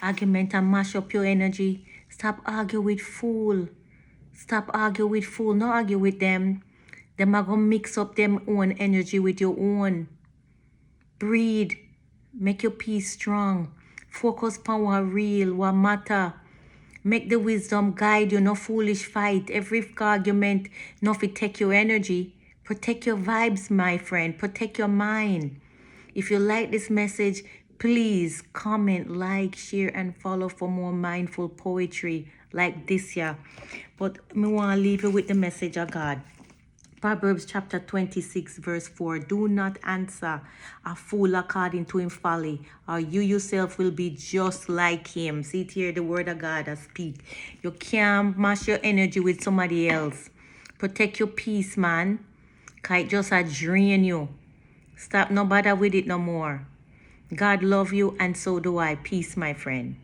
Argument and mash up your energy. Stop argue with fool. Stop argue with fool. No argue with them. Them are gonna mix up them own energy with your own. Breathe. Make your peace strong. Focus on what real, what matter. Make the wisdom guide you, no foolish fight. Every argument, not fit take your energy. Protect your vibes, my friend. Protect your mind. If you like this message, please comment, like, share, and follow for more mindful poetry like this here. But I want to leave you with the message of God. Proverbs chapter 26 verse 4. Do not answer a fool according to his folly, or you yourself will be just like him. See it here, the word of God that speak. You can't mash your energy with somebody else. Protect your peace, man. Cause it just a drain you. Stop no bother with it no more. God love you and so do I. Peace, my friend.